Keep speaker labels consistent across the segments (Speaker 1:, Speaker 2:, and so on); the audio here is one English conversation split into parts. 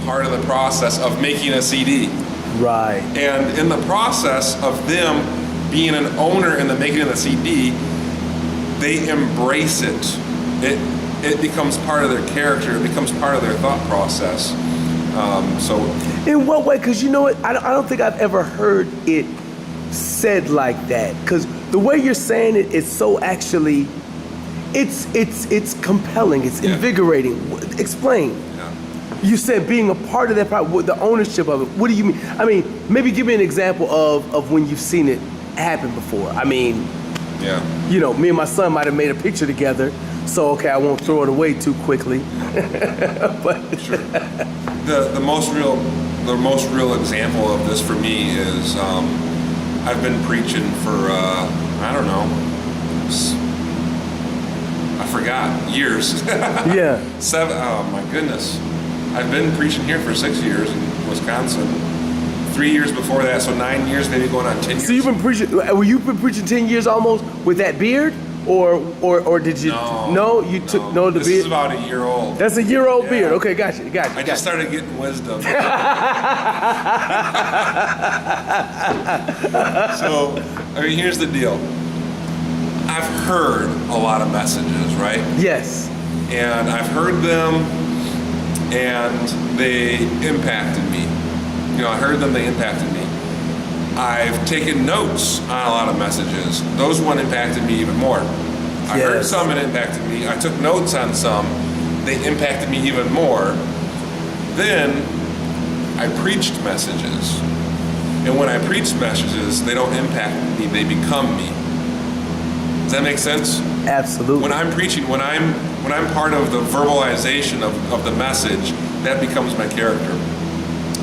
Speaker 1: part of the process of making a CD.
Speaker 2: Right.
Speaker 1: And in the process of them being an owner in the making of the CD, they embrace it. It becomes part of their character. It becomes part of their thought process. So,
Speaker 2: in what way? Because you know what, I don't think I've ever heard it said like that. Because the way you're saying it is so actually, it's compelling. It's invigorating. Explain.
Speaker 1: yeah.
Speaker 2: You said being a part of that, the ownership of it. What do you mean? I mean, maybe give me an example of when you've seen it happen before. I mean,
Speaker 1: Yeah.
Speaker 2: you know, me and my son might have made a picture together. So okay, I won't throw it away too quickly. But
Speaker 1: Sure. The most real example of this for me is I've been preaching for I don't know, I forgot, years.
Speaker 2: yeah.
Speaker 1: 7. Oh my goodness, I've been preaching here for 6 years in Wisconsin. 3 years before that, so 9 years, maybe going on 10 years.
Speaker 2: So you've been preaching? Well, you've been preaching 10 years almost with that beard, or did you?
Speaker 1: No,
Speaker 2: you
Speaker 1: no.
Speaker 2: took the
Speaker 1: This
Speaker 2: beard.
Speaker 1: is about a year old.
Speaker 2: That's a year-old
Speaker 1: Yeah.
Speaker 2: beard. Okay, gotcha.
Speaker 1: I just started getting wisdom. So, I mean, here's the deal. I've heard a lot of messages, right?
Speaker 2: Yes.
Speaker 1: And I've heard them, and they impacted me. You know, I heard them, they impacted me. I've taken notes on a lot of messages. Those one impacted me even more. I heard
Speaker 2: Yes.
Speaker 1: some, it impacted me. I took notes on some, they impacted me even more. Then I preached messages. And when I preach messages, they don't impact me, they become me. Does that make sense?
Speaker 2: Absolutely.
Speaker 1: When I'm preaching, when I'm part of the verbalization of the message, that becomes my character.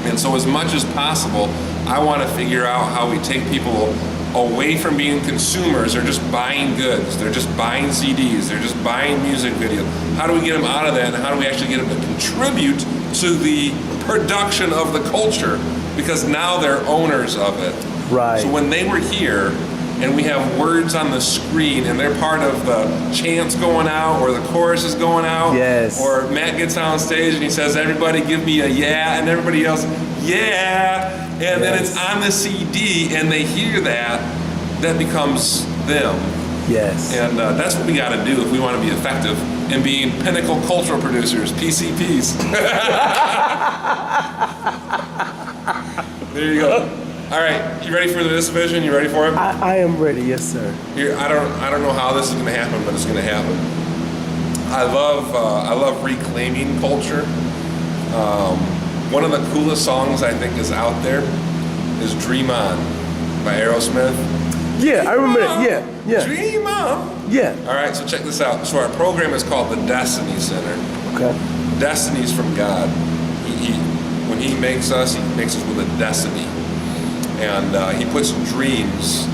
Speaker 1: And so as much as possible, I want to figure out how we take people away from being consumers. They're just buying goods. They're just buying CDs. They're just buying music videos. How do we get them out of that, and how do we actually get them to contribute to the production of the culture? Because now they're owners of it.
Speaker 2: Right.
Speaker 1: So when they were here, and we have words on the screen, and they're part of the chants going out, or the chorus is going out,
Speaker 2: Yes.
Speaker 1: or Matt gets on stage and he says, "Everybody give me a yeah," and everybody else, yeah, and then it's on the CD, and they hear that, that becomes them.
Speaker 2: Yes.
Speaker 1: And that's what we got to do if we want to be effective in being pinnacle cultural producers, PCPs. There you go. All right, you ready for this vision? You ready for it?
Speaker 2: I am ready. Yes, sir.
Speaker 1: Here, I don't know how this is going to happen, but it's going to happen. I love reclaiming culture. One of the coolest songs I think is out there is "Dream On" by Aerosmith.
Speaker 2: Yeah, I remember that. Yeah, yeah,
Speaker 1: Dream on.
Speaker 2: yeah.
Speaker 1: All right, so check this out. So our program is called the Destiny Center.
Speaker 2: Okay.
Speaker 1: Destiny's from God. When He makes us with a destiny, and He puts dreams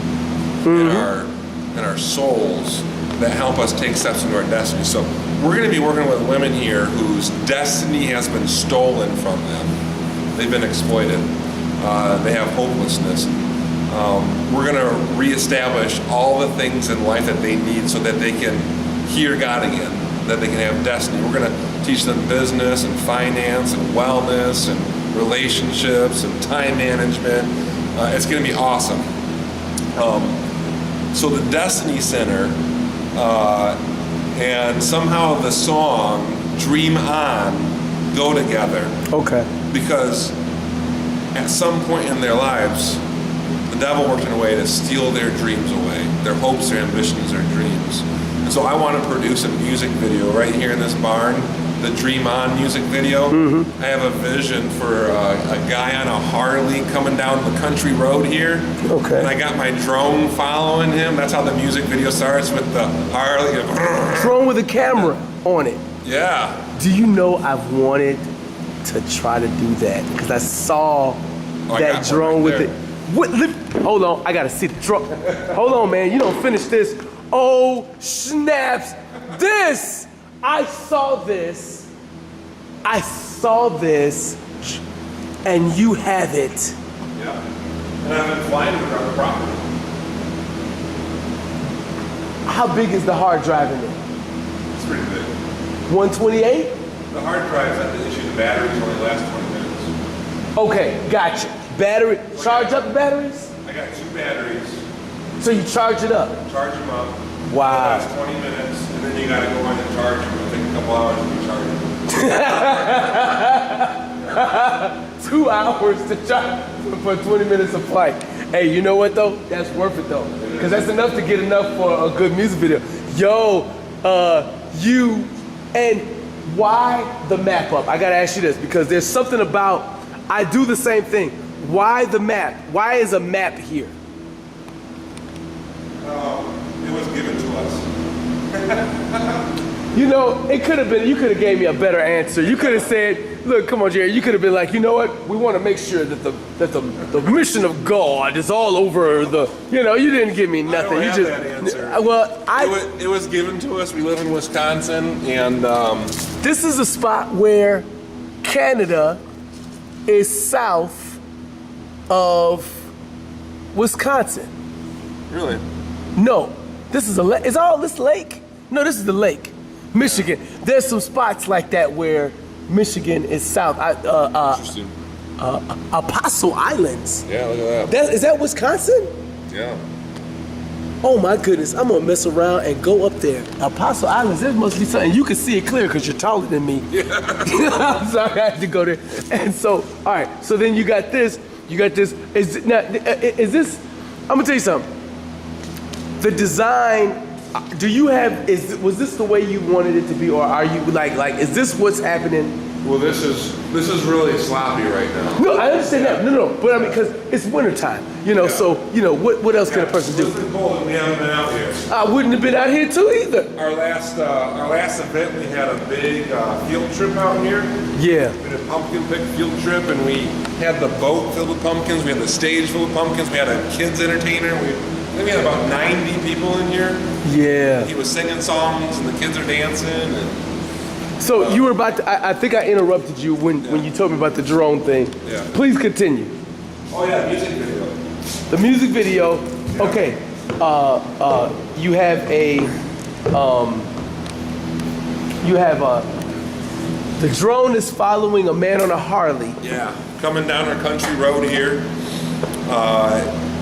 Speaker 1: in our souls that help us take steps into our destiny. So we're going to be working with women here whose destiny has been stolen from them. They've been exploited. They have hopelessness. We're going to reestablish all the things in life that they need so that they can hear God again, that they can have destiny. We're going to teach them business and finance and wellness and relationships and time management. It's going to be awesome. So the Destiny Center and somehow the song Dream On go together.
Speaker 2: Okay.
Speaker 1: Because at some point in their lives, the devil worked in a way to steal their dreams away, their hopes, their ambitions, their dreams. And so I want to produce a music video right here in this barn, the Dream On music video. I have a vision for a guy on a Harley coming down the country road here.
Speaker 2: Okay.
Speaker 1: And I got my drone following him. That's how the music video starts, with the Harley.
Speaker 2: Drone with a camera on it.
Speaker 1: Yeah.
Speaker 2: Do you know I've wanted to try to do that? Because I saw
Speaker 1: I
Speaker 2: that
Speaker 1: got one
Speaker 2: drone
Speaker 1: right
Speaker 2: with
Speaker 1: there.
Speaker 2: it. Hold on, I gotta see the drone. Hold on, man, you don't finish this. Oh, snaps. This, I saw this, and you have it.
Speaker 1: Yeah. And I've been flying it around the property.
Speaker 2: How big is the hard drive in it?
Speaker 1: It's pretty big.
Speaker 2: 128?
Speaker 1: The hard drives have the issue, the batteries only last 20 minutes.
Speaker 2: Okay, gotcha. Battery, charge up the batteries?
Speaker 1: I got 2 batteries.
Speaker 2: So you charge it up?
Speaker 1: Charge them up.
Speaker 2: Wow.
Speaker 1: It lasts 20 minutes, and then you got to go in and charge them. It'll take a couple hours to charge them.
Speaker 2: 2 hours to charge for 20 minutes of flight. Hey, you know what though? That's worth it though. Because that's enough to get enough for a good music video. Yo, you, and why the map up? I gotta ask you this because there's something about, I do the same thing. Why the map? Why is a map here?
Speaker 1: It was given to us.
Speaker 2: You know, it could have been, you could have gave me a better answer. You could have said, look, come on, Jerry, you could have been like, you know what? We want to make sure that the mission of God is all over the, you know, you didn't give me nothing.
Speaker 1: I don't
Speaker 2: You
Speaker 1: have that answer.
Speaker 2: Well,
Speaker 1: It was given to us. We live in Wisconsin, and
Speaker 2: this is a spot where Canada is south of Wisconsin.
Speaker 1: really,
Speaker 2: No, this is a lake. Is all this lake? No, this is the lake, Michigan. There's some spots like that where Michigan is south.
Speaker 1: interesting.
Speaker 2: Apostle Islands.
Speaker 1: Yeah, look at that.
Speaker 2: Is that Wisconsin?
Speaker 1: Yeah.
Speaker 2: Oh my goodness, I'm gonna mess around and go up there. Apostle Islands, there must be something. You can see it clear because you're taller than me. Yeah. I'm sorry, I had to go there. And so, all right, so then you got this. Is this, I'm gonna tell you something. The design, was this the way you wanted it to be, or are you like, is this what's happening?
Speaker 1: Well, this is really sloppy right now.
Speaker 2: No, I understand that. No, but I mean, because it's wintertime, you know, so, you know, what else can a person do?
Speaker 1: It's been cold and we haven't been out here.
Speaker 2: I wouldn't have been out here too either.
Speaker 1: Our last event, we had a big field trip out here.
Speaker 2: Yeah.
Speaker 1: We did a pumpkin pick field trip, and we had the boat filled with pumpkins. We had the stage full of pumpkins. We had a kids entertainer. I think we had about 90 people in here.
Speaker 2: Yeah.
Speaker 1: He was singing songs, and the kids are dancing. And
Speaker 2: So you were about to, I think I interrupted you when you told me about the drone thing.
Speaker 1: Yeah.
Speaker 2: Please continue.
Speaker 1: oh yeah, music video.
Speaker 2: The music video, okay. You have the drone is following a man on a Harley.
Speaker 1: Yeah, coming down our country road here,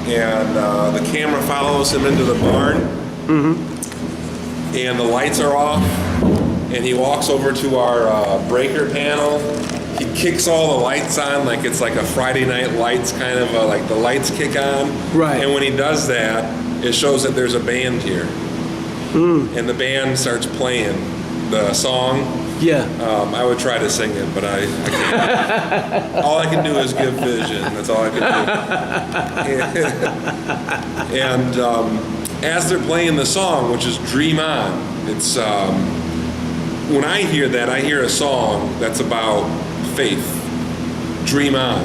Speaker 1: and the camera follows him into the barn, and the lights are off, and he walks over to our breaker panel. He kicks all the lights on like it's like a Friday Night Lights kind of like the lights kick on.
Speaker 2: Right.
Speaker 1: And when he does that, it shows that there's a band here, and the band starts playing the song.
Speaker 2: Yeah.
Speaker 1: I would try to sing it, but I can't. All I can do is give vision. That's all I can do. And as they're playing the song, which is Dream On, it's when I hear that, I hear a song that's about faith. Dream on.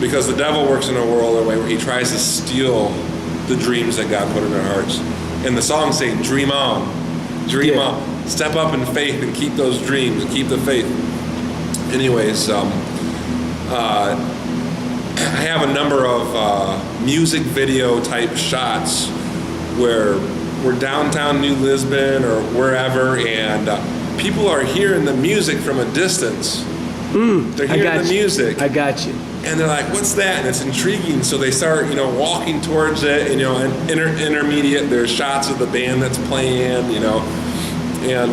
Speaker 1: Because the devil works in a world where he tries to steal the dreams that God put in our hearts. And the song's saying, dream on. Dream on. Step up in faith and keep those dreams and keep the faith. Anyways, I have a number of music video type shots where we're downtown New Lisbon or wherever, and people are hearing the music from a distance. They're hearing the music.
Speaker 2: I got you.
Speaker 1: And they're like, what's that? And it's intriguing. So they start, walking towards it, and, intermediate, there's shots of the band that's playing, and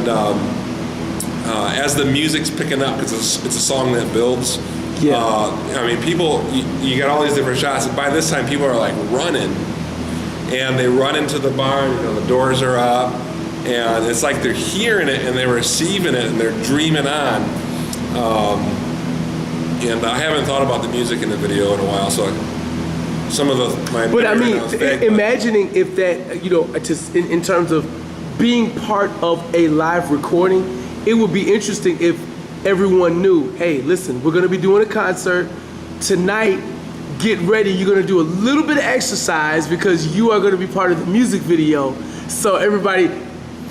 Speaker 1: as the music's picking up, because it's a song that builds.
Speaker 2: Yeah.
Speaker 1: People, you got all these different shots, and by this time people are like running, and they run into the barn, the doors are up, and it's like they're hearing it and they're receiving it and they're dreaming on. And I haven't thought about the music in the video in a while, so some of
Speaker 2: imagining if that, just in terms of being part of a live recording, it would be interesting if everyone knew, hey, listen, we're going to be doing a concert tonight. Get ready. You're going to do a little bit of exercise because you are going to be part of the music video. So everybody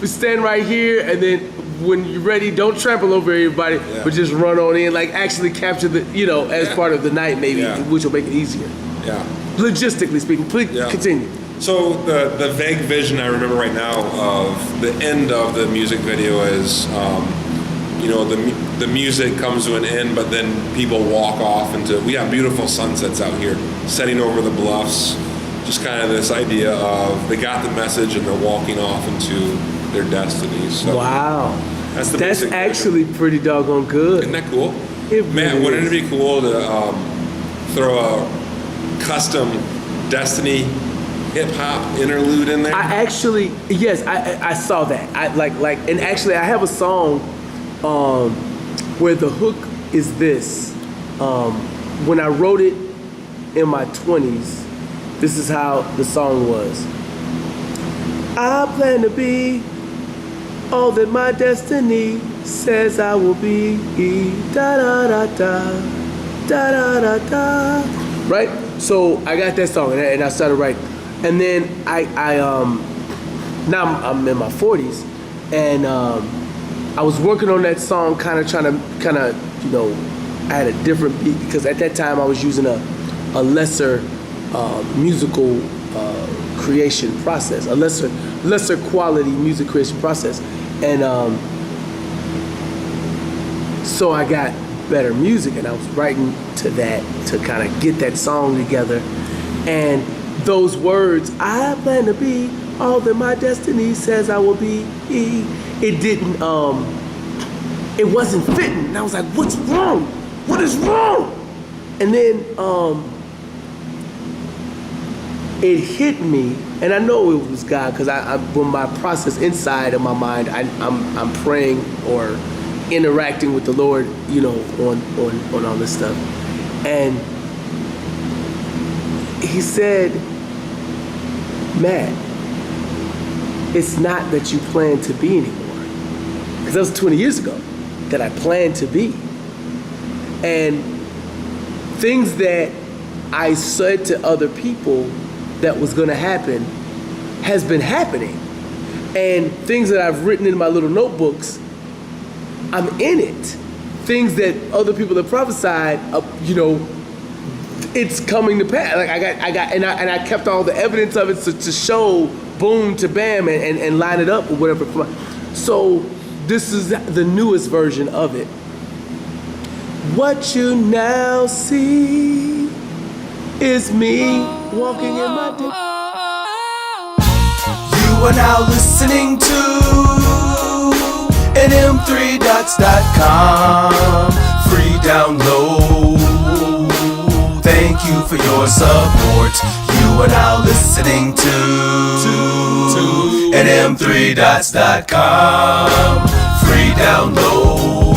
Speaker 2: stand right here, and then when you're ready, don't trample over everybody, but just run on in, like actually capture the, as part of the night maybe, which will make it easier.
Speaker 1: Yeah.
Speaker 2: Logistically speaking, please continue.
Speaker 1: So the vague vision I remember right now of the end of the music video is you know, the music comes to an end, but then people walk off into, we have beautiful sunsets out here, setting over the bluffs, just kind of this idea of they got the message and they're walking off into their destinies. So
Speaker 2: Wow.
Speaker 1: that's the
Speaker 2: That's
Speaker 1: basic
Speaker 2: actually pretty doggone good.
Speaker 1: Isn't that cool?
Speaker 2: It
Speaker 1: Matt,
Speaker 2: really
Speaker 1: wouldn't
Speaker 2: is.
Speaker 1: it be cool to throw a custom Destiny hip hop interlude in there?
Speaker 2: I actually, yes, I saw that. I and actually I have a song where the hook is this. When I wrote it in my 20s, this is how the song was. I plan to be all that my destiny says I will be. Da da da da, da da da da. Right? So I got that song and I started writing. And then now I'm in my 40s, and I was working on that song, trying to, you know, I had a different beat because at that time I was using a lesser musical creation process, a lesser quality music creation process, and so I got better music, and I was writing to that to kind of get that song together, and those words, I plan to be all that my destiny says I will be. It didn't, it wasn't fitting. And I was like, what's wrong? What is wrong? And then it hit me, and I know it was God, because when my process inside of my mind, I'm praying or interacting with the Lord, you know, on all this stuff. And he said, Matt, it's not that you plan to be anymore. Because that was 20 years ago that I planned to be. And things that I said to other people that was gonna happen has been happening. And things that I've written in my little notebooks, I'm in it. Things that other people have prophesied, you know, it's coming to pass. Like and I kept all the evidence of it to show, boom to bam, and line it up or whatever. So this is the newest version of it. What you now see is me walking in my day.
Speaker 3: You are now listening to nm3dots.com. Free download. Thank you for your support. You are now listening to nm3dots.com. Free download.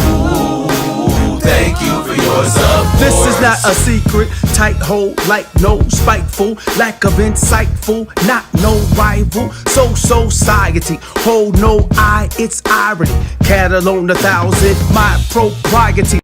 Speaker 3: Thank you for your support.
Speaker 2: This is not a secret, tight hole, like no spiteful, lack of insightful, not no rival, society, hold no eye, it's irony, cattle on 1,000, my propriety.